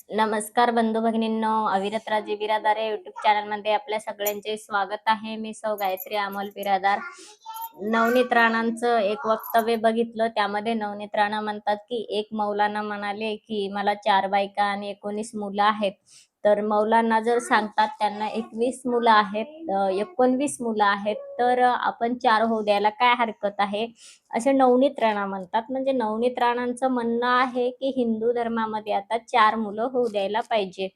नमस्कार बंधू भगिनींनो, अविरत राजे बिरादार या युट्यूब चॅनलमध्ये आपल्या सगळ्यांचे स्वागत आहे. मी सौ गायत्री अमोल बिरादार. नवनीत राणांचं एक वक्तव्य बघितलं. त्यामध्ये नवनीत राणा म्हणतात की एक मौलाना म्हणाले की मला 4 बायका आणि 19 मुलं आहेत. तर मौलाना जर सांगतात त्यांना 21 मुलं आहेत, 19 मुलं आहेत, तर आपण 4 होऊ द्यायला काय हरकत आहे, असे नवनीत राणा म्हणतात. म्हणजे नवनीत राणांचं म्हणणं आहे की हिंदू धर्मामध्ये आता 4 मुलं होऊ द्यायला पाहिजे.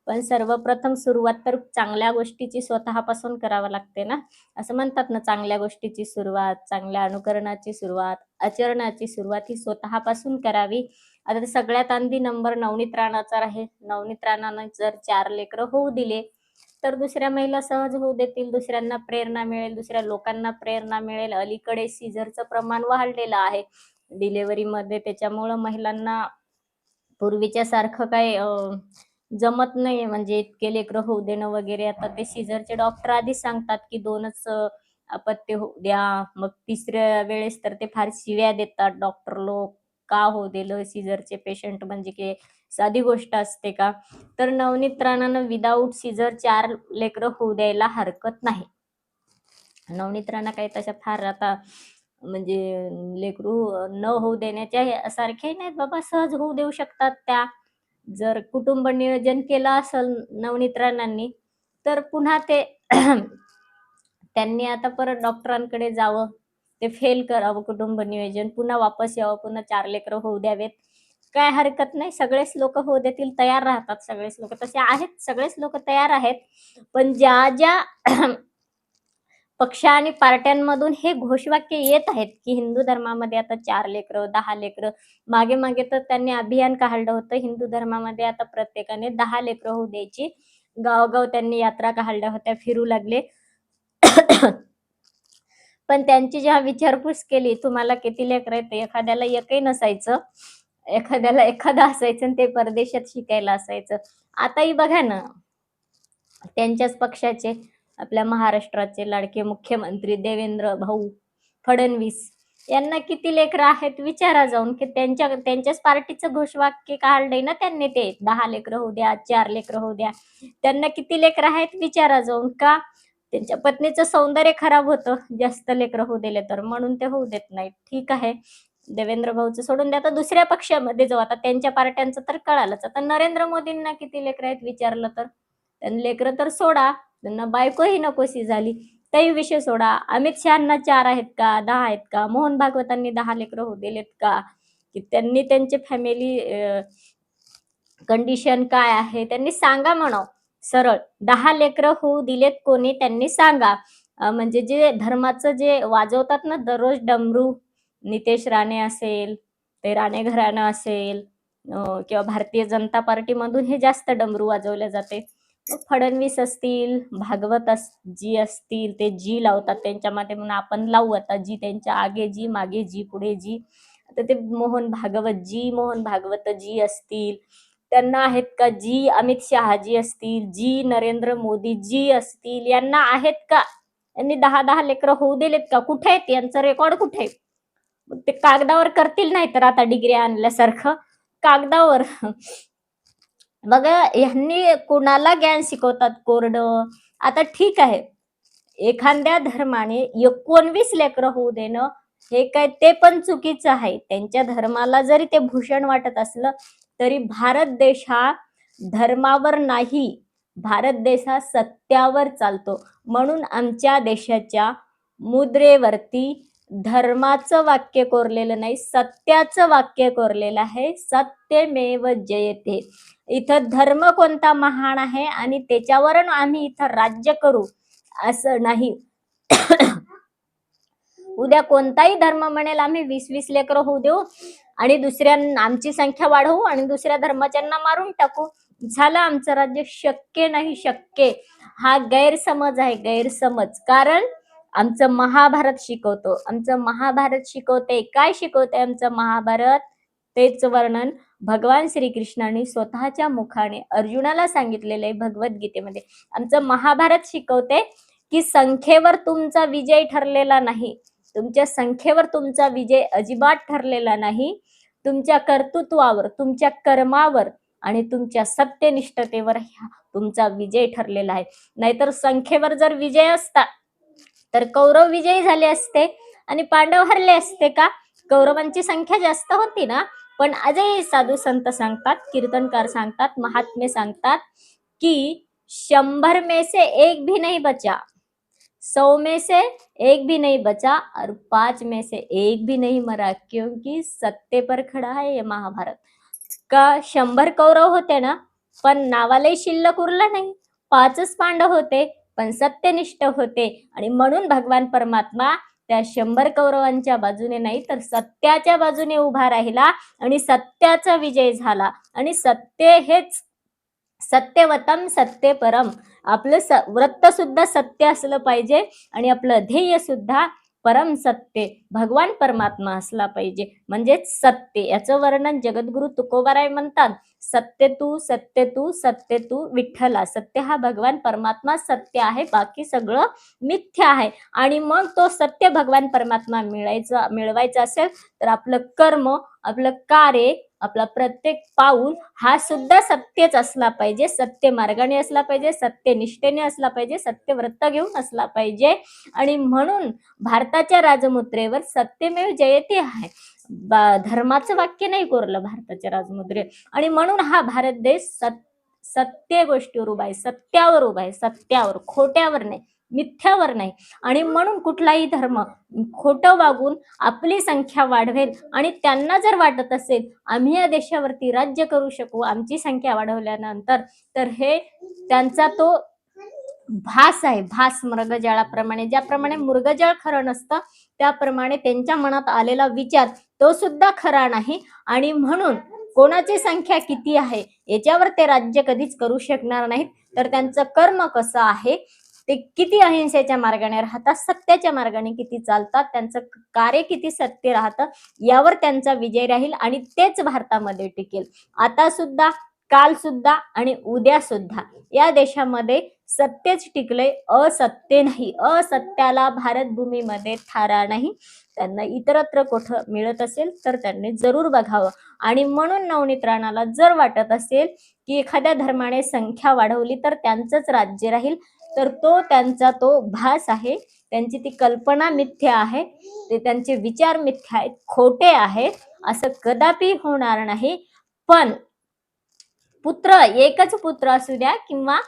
पण सर्वप्रथम सुरुवात तर चांगल्या गोष्टीची स्वतःपासून करावं लागते ना. असं म्हणतात ना, चांगल्या गोष्टीची सुरुवात, चांगल्या अनुकरणाची सुरुवात, आचरणाची सुरुवात ही स्वतःपासून करावी. आता सगळ्यात आधी नंबर नवनीत राणाचा आहे. नवनीत राणानं जर 4 लेकरं होऊ दिले, तर दुसऱ्या महिला सहज होऊ देतील. दुसऱ्यांना प्रेरणा मिळेल, दुसऱ्या लोकांना प्रेरणा मिळेल. अलीकडे सीझरचं प्रमाण वाढलेलं आहे डिलिव्हरीमध्ये. त्याच्यामुळं महिलांना पूर्वीच्या सारखं काही जमत नाहीये, म्हणजे इतके लेकरं होऊ देणं वगैरे. आता ते सीझरचे डॉक्टर आधीच सांगतात की 2च अपत्य होऊ द्या. मग तिसऱ्या वेळेस तर ते फार शिव्या देतात डॉक्टर लोक. का होऊ दिलं सीझरचे पेशंट, म्हणजे की साधी गोष्ट असते का? तर नवनीत राणानं विदाऊट सीझर 4 लेकरं होऊ द्यायला हरकत नाही. नवनीत राणा काही तशा फार आता म्हणजे लेकरू न होऊ देण्याच्या सारखे नाहीत बाबा, सहज होऊ देऊ शकतात त्या. जर कुटुंब नियोजन केलं असेल नवनीत राणांनी, तर पुन्हा ते त्यांनी आता परत डॉक्टरांकडे जावं, ते फेल करावं कुटुंब नियोजन, पुन्हा वापस यावं, पुन्हा 4 लेकरं होऊ द्यावेत. काय हरकत नाही, सगळेच लोक होऊ देतील, तयार राहतात सगळेच लोक. तसे आहेत, सगळेच लोक तयार आहेत. पण ज्या ज्या पक्ष आणि पार्ट्यांमधून हे घोषवाक्य येत आहेत की हिंदू धर्मामध्ये आता 4 लेकरं, 10 लेकरं. मागे मागे तर त्यांनी अभियान काढलं होतं, हिंदू धर्मामध्ये आता प्रत्येकाने 10 लेकरं होऊ द्यायची. गावोगाव त्यांनी यात्रा काढल्या होत्या, फिरू लागले. पण त्यांची जेव्हा विचारपूस केली, तुम्हाला किती लेकरं आहेत, एखाद्याला एकही नसायचं, एखाद्याला एखादं असायचं आणि ते परदेशात शिकायला असायचं. आताही बघा ना, त्यांच्याच पक्षाचे आपल्या महाराष्ट्राचे लाडके मुख्यमंत्री देवेंद्र भाऊ फडणवीस यांना किती लेकरं आहेत विचारा जाऊन, की त्यांच्याच पार्टीचं घोषवाक्य काढलंय ना त्यांनी, ते 10 लेकरं होऊ द्या, 4 लेकरं होऊ द्या. त्यांना किती लेकरं आहेत विचारा जाऊन. का? त्यांच्या पत्नीचं सौंदर्य खराब होतं जास्त लेकरं होऊ दिले तर, म्हणून ते होऊ देत नाहीत. ठीक आहे, देवेंद्र भाऊचं सोडून द्या, आता दुसऱ्या पक्षामध्ये जाऊ. आता त्यांच्या पार्ट्यांचं तर कळालंच. आता नरेंद्र मोदींना किती लेकरं आहेत विचारलं तर, त्यांना लेकरं तर सोडा, त्यांना बायकोही नकोशी झाली, तरी विषय सोडा. अमित शहाना 4 आहेत का, 10 आहेत का? मोहन भागवतांनी 10 लेकरं होऊ दिलेत का? की त्यांनी त्यांचे फॅमिली कंडिशन काय आहे त्यांनी सांगा म्हणावं सरळ. 10 लेकरं होऊ दिलेत कोणी, त्यांनी सांगा. म्हणजे जे धर्माचं जे वाजवतात ना दररोज डमरू, नितेश राणे असेल, ते राणे घराणं असेल, किंवा भारतीय जनता पार्टीमधून हे जास्त डमरू वाजवले जाते. मग फडणवीस असतील, भागवत जी असतील, ते जी लावतात त्यांच्यामध्ये, म्हणून आपण लावू आता जी, त्यांच्या आगे जी, मागे जी, पुढे जी. आता ते मोहन भागवत जी, मोहन भागवत जी असतील, त्यांना आहेत का जी अमित शहाजी असतील, जी नरेंद्र मोदी जी असतील, यांना आहेत का? यांनी 10-10 लेकरं होऊ दिलेत का? कुठे आहेत यांचं रेकॉर्ड, कुठे? ते कागदावर करतील, नाही तर आता डिग्री आणल्यासारखं कागदावर. बघा ह्यांनी कुणाला ज्ञान शिकवतात कोरडं. आता ठीक आहे, एखाद्या धर्माने 19 लेकरं होऊ देणं हे काय ते पण चुकीचं आहे. त्यांच्या धर्माला जरी ते भूषण वाटत असलं तरी भारत देश हा धर्मावर नाही, भारत देश हा सत्यावर चालतो. म्हणून आमच्या देशाच्या मुद्रेवरती धर्माचं वाक्य कोरलेलं नाही, सत्याचं वाक्य कोरलेलं आहे. सत्यमेव जयते. इथं धर्म कोणता महान आहे आणि त्याच्यावरून आम्ही इथं राज्य करू असं नाही. उद्या कोणताही धर्म म्हणेल आम्ही 20-20 लेकरं होऊ देऊ आणि आमची संख्या वाढवू आणि दुसऱ्या धर्माच्यांना मारून टाकू, झालं आमचं राज्य. शक्य नाही, शक्य. हा गैरसमज आहे, गैरसमज. कारण आमचं महाभारत शिकवतो, आमचं महाभारत शिकवते. काय शिकवते आमचं महाभारत? तेच वर्णन भगवान श्रीकृष्णाने स्वतःच्या मुखाने अर्जुनाला सांगितलेलं आहे भगवद्गीतेमध्ये. आमचं महाभारत शिकवते की संख्येवर तुमचा विजय ठरलेला नाही, तुमच्या संख्येवर तुमचा विजय अजिबात ठरलेला नाही. तुमच्या कर्तृत्वावर, तुमच्या कर्मावर, आणि तुमच्या सत्यनिष्ठतेवर तुमचा विजय ठरलेला आहे. नाहीतर संख्येवर जर विजय असता तर कौरव विजयी झाले असते आणि पांडव हरले असते का? कौरवांची संख्या जास्त होती ना. पण आजही साधू संत सांगतात, कीर्तनकार सांगतात, महात्मे सांगतात की 100 में से एक भी नहीं बचा, 100 में से एक भी नहीं बचा और 5 में से एक भी नहीं मरा, क्योंकि सत्य पर खड़ा है ये महाभारत. का 100 कौरव होते ना, पण नावालाही शिल्लक उरलं नाही. 5च पांडव होते, पण सत्यनिष्ठ होते आणि म्हणून भगवान परमात्मा त्या 100 कौरवांच्या बाजूने नाही तर सत्याच्या बाजूने उभा राहिला आणि सत्याचा विजय झाला. आणि सत्य हेच सत्यवतम सत्य परम. आपलं व्रत सुद्धा सत्य असलं पाहिजे आणि आपलं ध्येय सुद्धा परम सत्य भगवान परमात्मा असला पाहिजे, म्हणजेच सत्य. याचं वर्णन जगद्गुरु तुकोबाराय म्हणतात, सत्य तू सत्य तू सत्य तू विठ्ठला. सत्य हा भगवान परमात्मा सत्य आहे, बाकी सगळं मिथ्या आहे. आणि मग तो सत्य भगवान परमात्मा मिळवायचा असेल तर आपलं कर्म, आपलं कार्य, आपला प्रत्येक पाऊल हा सुद्धा सत्यच असला पाहिजे, सत्य मार्गाने असला पाहिजे, सत्य निष्ठेने असला पाहिजे, सत्य व्रत घेऊन असला पाहिजे. आणि म्हणून भारताच्या राजमुद्रेवर सत्यमेव जयते आहे. धर्माचं वाक्य नाही कोरलं भारताच्या राजमुद्रे. आणि म्हणून हा भारत देश सत्य गोष्टीवर उभा आहे, सत्यावर उभा आहे, सत्यावर, खोट्यावर नाही, मिथ्यावर नाही. आणि म्हणून कुठलाही धर्म खोटं वागून आपली संख्या वाढवेल आणि त्यांना जर वाटत असेल आम्ही या देशावरती राज्य करू शकू आमची संख्या वाढवल्यानंतर, तर हे त्यांचा तो भास आहे, भास. मृगजळाप्रमाणे, ज्याप्रमाणे मृगजळ खरं नसतं त्याप्रमाणे त्यांच्या मनात आलेला विचार तो सुद्धा खरा नाही. आणि म्हणून कोणाची संख्या किती आहे याच्यावर ते राज्य कधीच करू शकणार नाहीत. तर त्यांचं कर्म कसं आहे, ते किती अहिंसेच्या मार्गाने राहतात, सत्याच्या मार्गाने किती चालतात, त्यांचं कार्य किती सत्य राहतं, यावर त्यांचा विजय राहील आणि तेच भारतामध्ये टिकेल. आता सुद्धा, काल सुद्धा आणि उद्या सुद्धा या देशामध्ये सत्यच टिकलंय, असत्य नाही. असत्याला भारत भूमीमध्ये थारा नाही. त्यांना इतरत्र कुठं मिळत असेल तर त्यांनी जरूर बघावं. आणि म्हणून नवनीत राणाला जर वाटत असेल की एखाद्या धर्माने संख्या वाढवली तर त्यांचंच राज्य राहील, तर तो त्यांचा तो भास आहे, त्यांची ती कल्पना मिथ्या आहे, ते त्यांचे विचार मिथ्या आहेत, खोटे आहेत, असं कदापि होणार नाही. पण पुत्र, एकच पुत्र असू द्या किंवा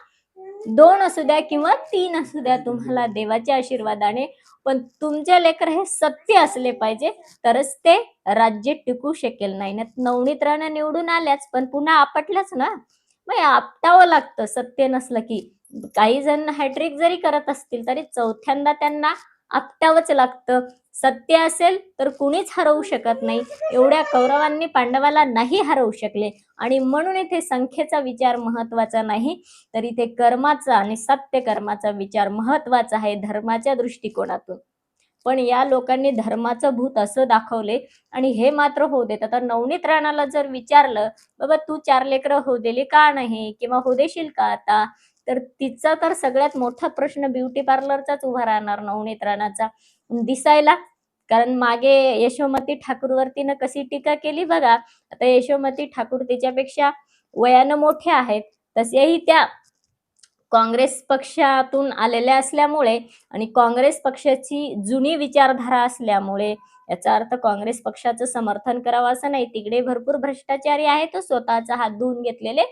2 असू द्या किंवा 3 असू द्या, तुम्हाला देवाच्या आशीर्वादाने, पण तुमचे लेकर हे सत्य असले पाहिजे तरच ते राज्य टिकू शकेल. नाही ना नवनीत राणा निवडून आल्याच पण पुन्हा आपटल्याच ना, मग आपटावं लागतं. सत्य नसलं की काही जण हॅट्रिक जरी करत असतील तरी चौथ्यांदा त्यांना आपटावंच लागतं. सत्य असेल तर कुणीच हरवू शकत नाही. एवढ्या कौरवांनी पांडवाला नाही हरवू शकले. आणि म्हणून इथे संख्येचा विचार महत्वाचा नाही, तर इथे कर्माचा आणि सत्य कर्माचा विचार महत्वाचा आहे धर्माच्या दृष्टिकोनातून. पण या लोकांनी धर्माचं भूत असं दाखवले आणि हे मात्र होऊ देत. आता नवनीत राणाला जर विचारलं, बाबा तू 4 लेकरं होऊ दिली का नाही किंवा होऊ देशील का आता, तर तिचा तर सगळ्यात मोठा प्रश्न ब्युटी पार्लरचाच उभा राहणार नवनीत राणाचा. दिसायला, कारण मागे यशोमती ठाकूरवर तिनं कशी टीका केली बघा. आता यशोमती ठाकूर तिच्यापेक्षा वयानं मोठे आहेत, तसेही त्या काँग्रेस पक्षातून आलेल्या असल्यामुळे आणि काँग्रेस पक्षाची जुनी विचारधारा असल्यामुळे याचा अर्थ काँग्रेस पक्षाचं समर्थन करावं असं नाही. तिकडे भरपूर भ्रष्टाचारी आहेत स्वतःचा हात धुवून घेतलेले,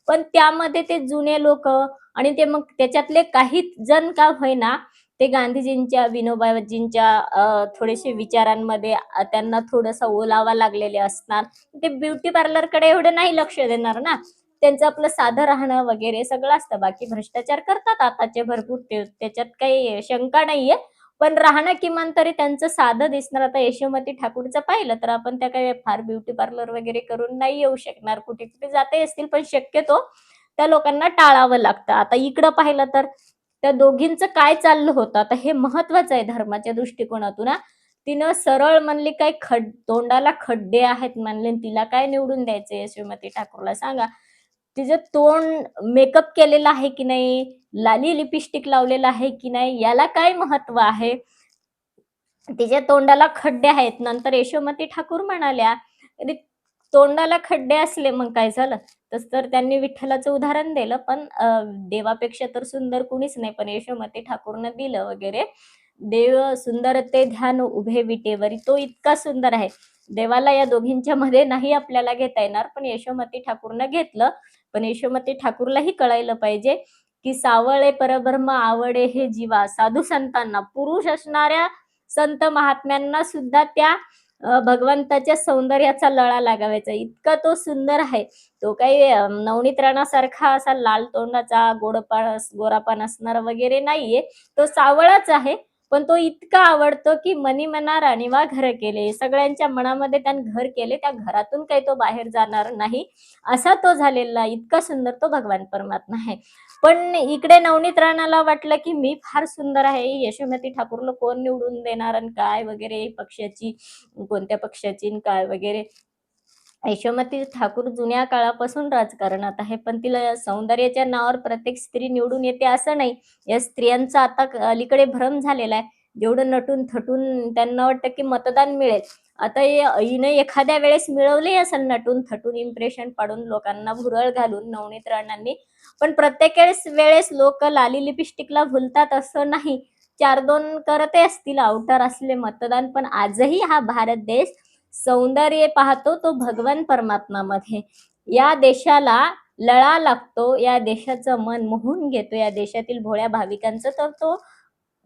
पण त्यामध्ये ते जुने लोक आणि ते मग त्याच्यातले काही जण का होईना ते गांधीजींच्या, विनोबाजींच्या थोडेसे विचारांमध्ये त्यांना थोडासा ओलावा लागलेले असणार. ते ब्युटी पार्लरकडे एवढं नाही लक्ष देणार ना, त्यांचं आपलं साधं राहणं वगैरे सगळं असतं. बाकी भ्रष्टाचार करतात आताचे भरपूर, त्याच्यात काही शंका नाहीये, पण राहणं किमान तरी त्यांचं साधं दिसणार. आता यशोमती ठाकूरचं पाहिलं तर आपण त्या काही फार ब्युटी पार्लर वगैरे करून नाही येऊ शकणार, कुठे कुठे जाते असतील पण शक्यतो त्या लोकांना टाळावं लागतं. आता इकडं पाहिलं तर त्या दोघींचं काय चाललं होतं, आता हे महत्वाचं आहे धर्माच्या दृष्टिकोनातून. तिनं सरळ म्हणली काय तोंडाला खड्डे आहेत म्हणले, तिला काय निवडून द्यायचं यशोमती ठाकूरला सांगा. तिचं तोंड मेकअप केलेलं आहे की नाही, लाली लिपस्टिक लावलेलं आहे की नाही, याला काय महत्व आहे. तिच्या तोंडाला खड्डे आहेत. नंतर यशोमती ठाकूर म्हणाल्या, तोंडाला खड्डे असले मग काय झालं, तस तर त्यांनी विठ्ठलाचं उदाहरण दिलं, पण देवापेक्षा तर सुंदर कुणीच नाही. पण यशोमती ठाकूरनं दिलं वगैरे. देव सुंदर ते ध्यान उभे विटेवरी, तो इतका सुंदर आहे. देवाला या दोघींच्या मध्ये नाही आपल्याला घेता येणार, पण यशोमती ठाकूरनं घेतलं. पण यशोमती ठाकूरलाही कळायला पाहिजे, की सावळे परब्रह्म आवडे हे जीवा. साधू संतांना, पुरुष असणाऱ्या संत महात्म्यांना सुद्धा त्या भगवंताच्या सौंदर्याचा लळा लागावायचा. इतका तो सुंदर आहे. तो काही नवनीत राणासारखा असा लाल तोंडाचा, गोरापान असणारा वगैरे नाहीये. तो सावळाच आहे. पण तो इतका आवडतो, की मनी मना राणीवा घर केले. सगळ्यांच्या मनामध्ये त्यानं घर केले. त्या घरातून काही तो बाहेर जाणार नाही. असा तो झालेला इतका सुंदर तो भगवान परमात्मा आहे. पण इकडे नवनीत राणाला वाटलं, की मी फार सुंदर आहे. यशोमती ठाकूरला कोण निवडून देणार आणि काय वगैरे पक्षाची, कोणत्या पक्षाची आणि काय वगैरे. यशोमती ठाकूर जुन्या काळापासून राजकारणात आहे, पण तिला सौंदर्याच्या नावावर प्रत्येक स्त्री निवडून येते असं नाही. या स्त्रियांचा आता अलीकडे भ्रम झालेला आहे. जेवढं नटून-थटून त्यांना वाटतं, की मतदान मिळेल. आता हिनं एखाद्या वेळेस मिळवले असेल नटून-थटून, इम्प्रेशन पाडून, लोकांना भुरळ घालून नवनीत राणांनी. पण प्रत्येक वेळेस लोक लाली लिपस्टिकला भुलतात असं नाही. 4-2 करते असतील आउटर असले मतदान, पण आजही हा भारत देश सौंदर्य पाहतो तो भगवान परमात्मामध्ये. या देशाला लळा लागतो, या देशाचं मन मोहून घेतो, या देशातील भोळ्या भाविकांचं, तर तो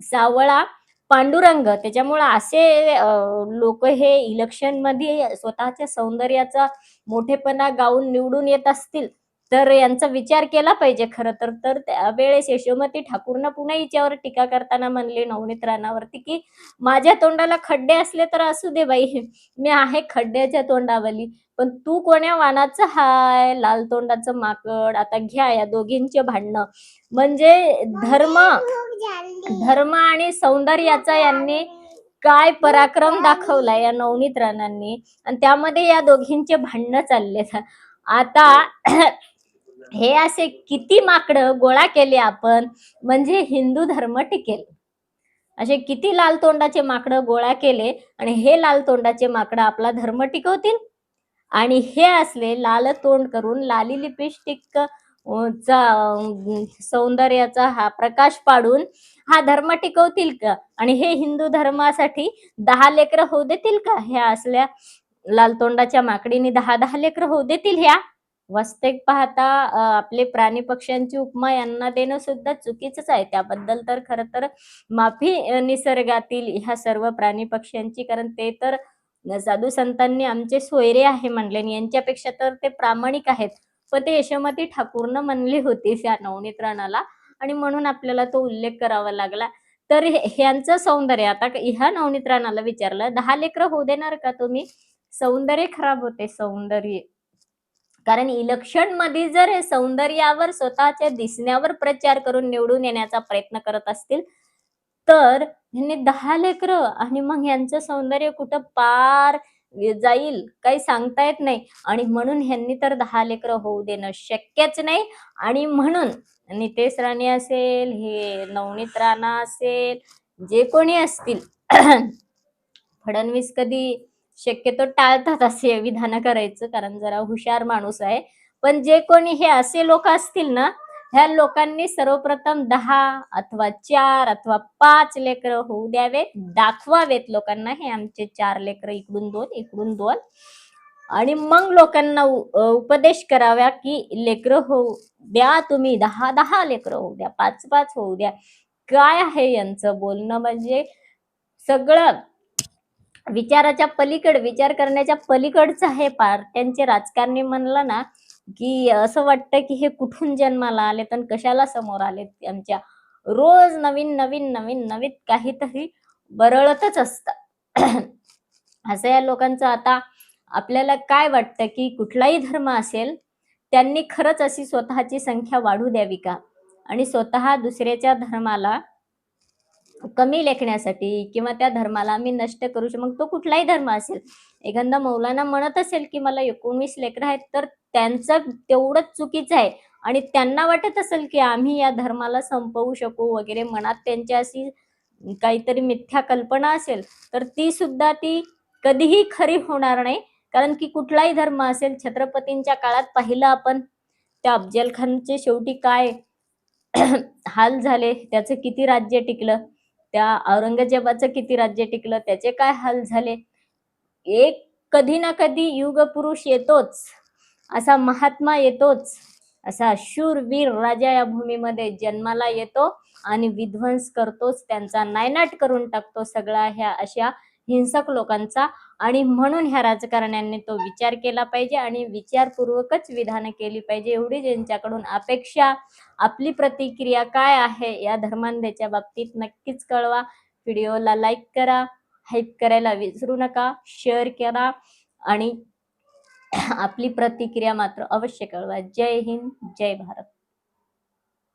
सावळा पांडुरंग. त्याच्यामुळं असे लोक हे इलेक्शनमध्ये स्वतःच्या सौंदर्याचा मोठेपणा गाऊन निवडून येत असतील, तर यांचा विचार केला पाहिजे खरं तर. तर त्यावेळेस यशोमती ठाकूरनं पुन्हा हिच्यावर टीका करताना म्हणले नवनीत राणावरती, की माझ्या तोंडाला खड्डे असले तर असू दे बाई, मी आहे खड्ड्याच्या तोंडावली. पण तू कोण्या वाणाचं हाय, लाल तोंडाचं माकड. आता घ्या या दोघींचे भांडणं. म्हणजे धर्म धर्म आणि सौंदर्याचा यांनी काय पराक्रम दाखवलाय या नवनीत राणांनी, आणि त्यामध्ये या दोघींचे भांडणं चाललेत. आता हे असे किती माकडं गोळा केले आपण, म्हणजे हिंदू धर्म टिकेल. असे किती लाल तोंडाचे माकडं गोळा केले, आणि हे लाल तोंडाचे माकडं आपला धर्म टिकवतील? आणि हे असले लाल तोंड करून लाली लिपस्टिक चा सौंदर्याचा हा प्रकाश पाडून हा धर्म टिकवतील का? आणि हे हिंदू धर्मासाठी 10 लेकरं होऊ देतील का? ह्या असल्या लाल तोंडाच्या माकडीने 10-10 लेकरं होऊ देतील ह्या? वास्तविक पाहता आपले प्राणी पक्ष्यांची उपमा यांना देणं सुद्धा चुकीचंच आहे. त्याबद्दल तर खरं तर माफी निसर्गातील ह्या सर्व प्राणी पक्ष्यांची, कारण ते तर साधू संतांनी आमचे सोयरे आहे म्हणले आणि यांच्यापेक्षा तर ते प्रामाणिक आहेत. पण ते यशोमती ठाकूरनं म्हणली होती त्या नवनीत राणाला, आणि म्हणून आपल्याला तो उल्लेख करावा लागला. तर ह्यांचं सौंदर्य, आता ह्या नवनीत राणाला विचारलं, 10 लेकरं होऊ देणार का तुम्ही? सौंदर्य खराब होते, सौंदर्य. कारण इलेक्शनमध्ये जर हे सौंदर्यावर, स्वतःच्या दिसण्यावर प्रचार करून निवडून येण्याचा प्रयत्न करत असतील, तर ह्यांनी 10 लेकरं, आणि मग ह्यांचं सौंदर्य कुठं पार जाईल काही सांगता येत नाही. आणि म्हणून ह्यांनी तर 10 लेकरं होऊ देणं शक्यच नाही. आणि म्हणून नितेश राणे असेल, हे नवनीत राणा असेल, जे कोणी असतील, फडणवीस कधी शक्यतो टाळतात असे विधान करायचं, कारण जरा हुशार माणूस आहे. पण जे कोणी हे असे लोक असतील ना, ह्या लोकांनी सर्वप्रथम 10 अथवा 4 अथवा 5 लेकरं होऊ द्यावेत, दाखवावेत लोकांना, हे आमचे 4 लेकरं, इकडून 2 इकडून 2. आणि मग लोकांना उपदेश कराव्या, की लेकरं होऊ द्या तुम्ही, 10-10 लेकरं होऊ द्या, 5-5 होऊ द्या. काय आहे यांचं बोलणं? म्हणजे सगळं विचाराच्या पलीकडे, विचार करण्याच्या पलीकडचं आहे पार. त्यांचे राजकारणी म्हणलं ना, की असं वाटतं, की हे कुठून जन्माला आलेत आणि कशाला समोर आलेत आमच्या. रोज नवीन काहीतरी बरळतच असतं. असं या लोकांचं. आता आपल्याला काय वाटतं, की कुठलाही धर्म असेल, त्यांनी खरंच अशी स्वतःची संख्या वाढू द्यावी का? आणि स्वतः दुसऱ्याच्या धर्माला कमी लेखण्यासाठी किंवा त्या धर्माला आम्ही नष्ट करू शकतो. मग तो कुठलाही धर्म असेल. एखादा मौलाना म्हणत असेल, की मला 19 लेकरं आहेत, तर त्यांचं तेवढंच चुकीचं आहे. आणि त्यांना वाटत असेल, की आम्ही या धर्माला संपवू शकू वगैरे, मनात त्यांच्या अशी काहीतरी मिथ्या कल्पना असेल, तर ती सुद्धा ती कधीही खरी होणार नाही. कारण की कुठलाही धर्म असेल, छत्रपतींच्या काळात पाहिलं आपण, त्या अफजल खानचे शेवटी काय हाल झाले, त्याचं किती राज्य टिकलं, त्या औरंगजेबाचं किती राज्य टिकलं, त्याचे काय हाल झाले. एक कधी ना कधी युगपुरुष येतोच, असा महात्मा येतोच, असा शूरवीर राजा या भूमीमध्ये जन्माला येतो आणि विध्वंस करतोच, त्यांचा नायनाट करून टाकतो सगळा ह्या अशा हिंसक लोकांचा. आणि म्हणून ह्या राजकारण्यांनी तो विचार केला पाहिजे आणि विचारपूर्वकच विधानं केली पाहिजे, एवढी ज्यांच्याकडून अपेक्षा. आपली प्रतिक्रिया काय आहे या धर्मांध्याच्या बाबतीत नक्कीच कळवा. व्हिडिओला लाईक करा, हाईप करायला विसरू नका, शेअर करा आणि आपली प्रतिक्रिया मात्र अवश्य कळवा. जय हिंद, जय भारत.